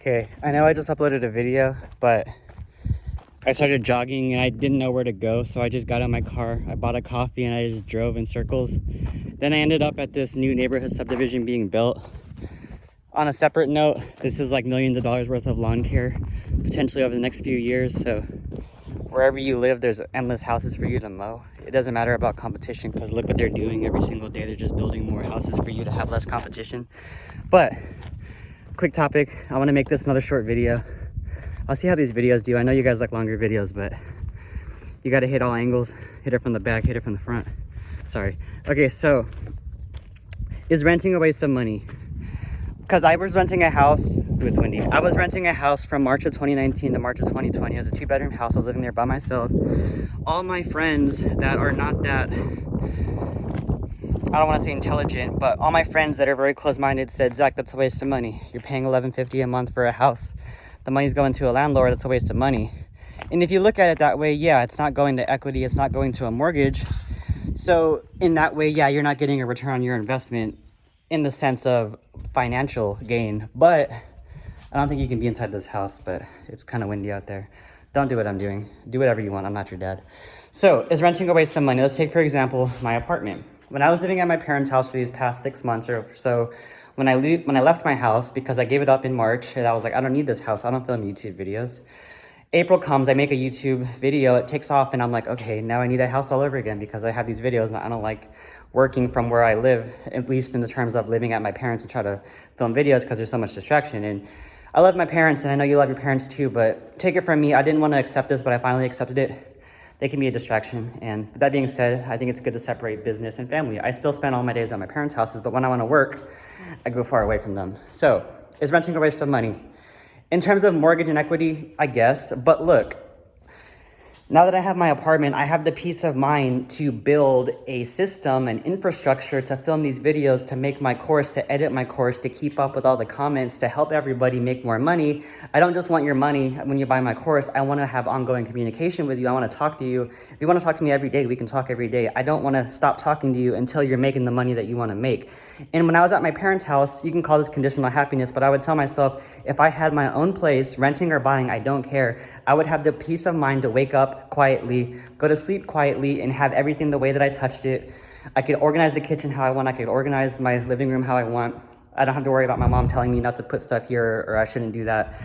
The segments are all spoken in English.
Okay, I know I just uploaded a video, but I started jogging and I didn't know where to go, so I just got in my car, I bought a coffee, and I just drove in circles. Then I ended up at this new neighborhood subdivision being built. On a separate note, this is like millions of dollars worth of lawn care, potentially over the next few years, so wherever you live, there's endless houses for you to mow. It doesn't matter about competition, because look what they're doing every single day. They're just building more houses for you to have less competition. But quick topic, I want to make this another short video. I'll see how these videos do. I know you guys like longer videos, but you got to hit all angles. Hit it from the back, hit it from the front. Sorry. Okay, so is renting a waste of money? Because I was renting a house, it was windy. I was renting a house from March of 2019 to March of 2020. It was a 2-bedroom house. I was living there by myself. All my friends that are not that, I don't want to say intelligent, but all my friends that are very close-minded said, Zach, that's a waste of money. You're paying $11.50 a month for a house. The money's going to a landlord. That's a waste of money. And if you look at it that way, yeah, it's not going to equity. It's not going to a mortgage. So in that way, yeah, you're not getting a return on your investment in the sense of financial gain. But I don't think you can be inside this house, but it's kind of windy out there. Don't do what I'm doing. Do whatever you want. I'm not your dad. So is renting a waste of money? Let's take, for example, my apartment. When I was living at my parents' house for these past 6 months or so, when I left my house, because I gave it up in March, and I was like, I don't need this house. I don't film YouTube videos. April comes, I make a YouTube video, it takes off, and I'm like, okay, now I need a house all over again because I have these videos and I don't like working from where I live, at least in the terms of living at my parents and try to film videos because there's so much distraction. And I love my parents, and I know you love your parents too, but take it from me, I didn't want to accept this, but I finally accepted it. They can be a distraction. And that being said, I think it's good to separate business and family. I still spend all my days at my parents' houses, but when I want to work, I go far away from them. So is renting a waste of money? In terms of mortgage and equity, I guess. But look, now that I have my apartment, I have the peace of mind to build a system and infrastructure to film these videos, to make my course, to edit my course, to keep up with all the comments, to help everybody make more money. I don't just want your money when you buy my course. I want to have ongoing communication with you. I want to talk to you. If you want to talk to me every day, we can talk every day. I don't want to stop talking to you until you're making the money that you want to make. And when I was at my parents' house, you can call this conditional happiness, but I would tell myself, if I had my own place, renting or buying, I don't care. I would have the peace of mind to wake up quietly, go to sleep quietly, and have everything the way that I touched it. I could organize the kitchen how I want. I could organize my living room how I want. I don't have to worry about my mom telling me not to put stuff here or I shouldn't do that.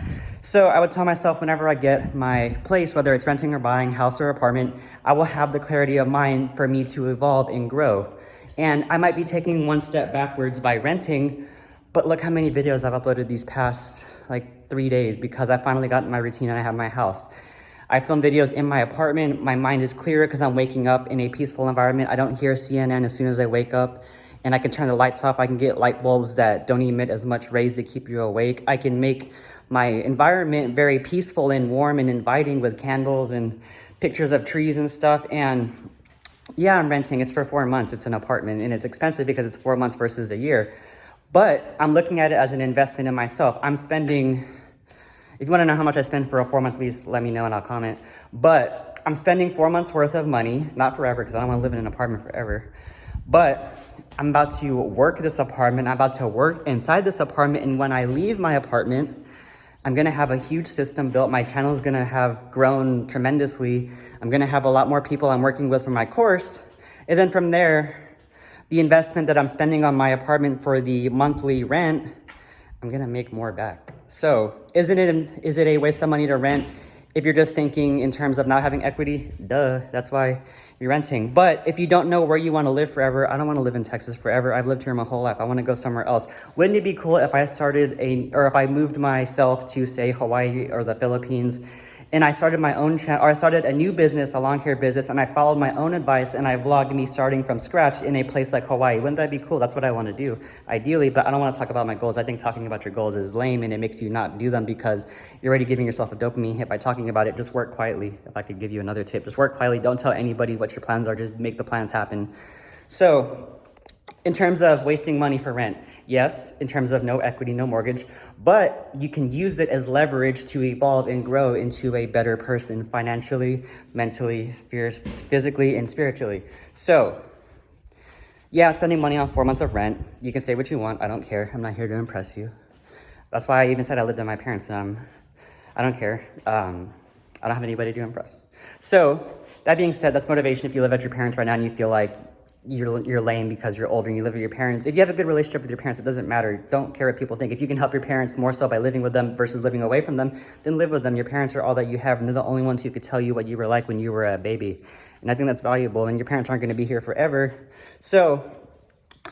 So I would tell myself, whenever I get my place, whether it's renting or buying, house or apartment, I will have the clarity of mind for me to evolve and grow. And I might be taking one step backwards by renting, but look how many videos I've uploaded these past like 3 days because I finally got in my routine and I have my house. I film videos in my apartment. My mind is clearer because I'm waking up in a peaceful environment. I don't hear CNN as soon as I wake up, and I can turn the lights off. I can get light bulbs that don't emit as much rays to keep you awake. I can make my environment very peaceful and warm and inviting with candles and pictures of trees and stuff. And yeah, I'm renting. It's for 4 months. It's an apartment, and it's expensive because it's 4 months versus a year. But I'm looking at it as an investment in myself. I'm spending, if you want to know how much I spend for a 4-month lease, let me know and I'll comment. But I'm spending 4 months worth of money, not forever because I don't want to live in an apartment forever. But I'm about to work this apartment. I'm about to work inside this apartment. And when I leave my apartment, I'm going to have a huge system built. My channel is going to have grown tremendously. I'm going to have a lot more people I'm working with for my course. And then from there, the investment that I'm spending on my apartment for the monthly rent, I'm going to make more back. So is it a waste of money to rent? If you're just thinking in terms of not having equity, duh, that's why you're renting. But if you don't know where you want to live forever, I don't want to live in Texas forever. I've lived here my whole life. I want to go somewhere else. Wouldn't it be cool if I if I moved myself to, say, Hawaii or the Philippines, and I started my own channel, or I started a new business, a lawn care business, and I followed my own advice and I vlogged me starting from scratch in a place like Hawaii? Wouldn't that be cool? That's what I want to do, ideally, but I don't want to talk about my goals. I think talking about your goals is lame and it makes you not do them because you're already giving yourself a dopamine hit by talking about it. Just work quietly. If I could give you another tip, just work quietly. Don't tell anybody what your plans are. Just make the plans happen. So in terms of wasting money for rent, yes, in terms of no equity, no mortgage, but you can use it as leverage to evolve and grow into a better person financially, mentally, physically, and spiritually. So yeah, spending money on 4 months of rent. You can say what you want. I don't care. I'm not here to impress you. That's why I even said I lived with my parents, and I don't care. I don't have anybody to impress. So that being said, that's motivation. If you live at your parents right now and you feel like you're lame because you're older and you live with your parents, if you have a good relationship with your parents, it doesn't matter. Don't care what people think. If you can help your parents more so by living with them versus living away from them, then live with them. Your parents are all that you have, and they're the only ones who could tell you what you were like when you were a baby. And I think that's valuable, and your parents aren't going to be here forever. So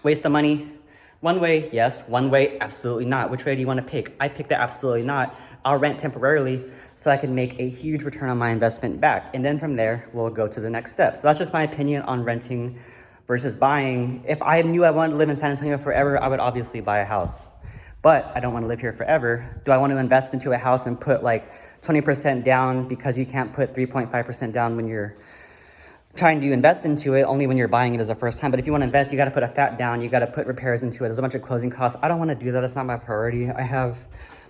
waste of money. One way, yes. One way, absolutely not. Which way do you want to pick? I picked the absolutely not. I'll rent temporarily so I can make a huge return on my investment back. And then from there, we'll go to the next step. So that's just my opinion on renting versus buying. If I knew I wanted to live in San Antonio forever, I would obviously buy a house. But I don't want to live here forever. Do I want to invest into a house and put like 20% down because you can't put 3.5% down when you're trying to invest into it, only when you're buying it as a first time? But if you want to invest, you got to put a fat down, you got to put repairs into it. There's a bunch of closing costs. I don't want to do that. That's not my priority. I have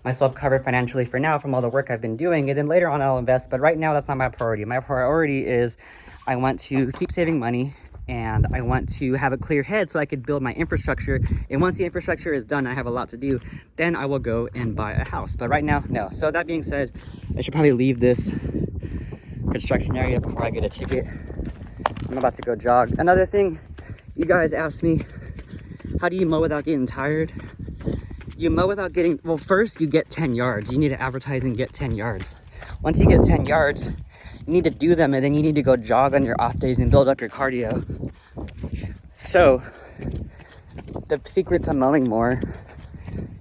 myself covered financially for now from all the work I've been doing, and then later on I'll invest. But right now, that's not my priority. My priority is I want to keep saving money, and I want to have a clear head so I could build my infrastructure. And once the infrastructure is done, I have a lot to do, then I will go and buy a house. But right now, no. So that being said, I should probably leave this construction area before I get a ticket. I'm about to go jog. Another thing, you guys asked me, how do you mow without getting tired? You mow without getting, well, first you get 10 yards. You need to advertise and get 10 yards. Once you get 10 yards, you need to do them, and then you need to go jog on your off days and build up your cardio. So the secret to mowing more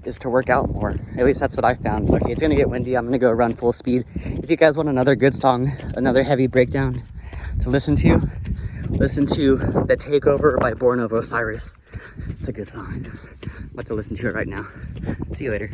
is to work out more. At least that's what I found. Okay, it's gonna get windy. I'm gonna go run full speed. If you guys want another good song, another heavy breakdown to listen to The Takeover by Born of Osiris. It's a good song. I'm about to listen to it right now. See you later.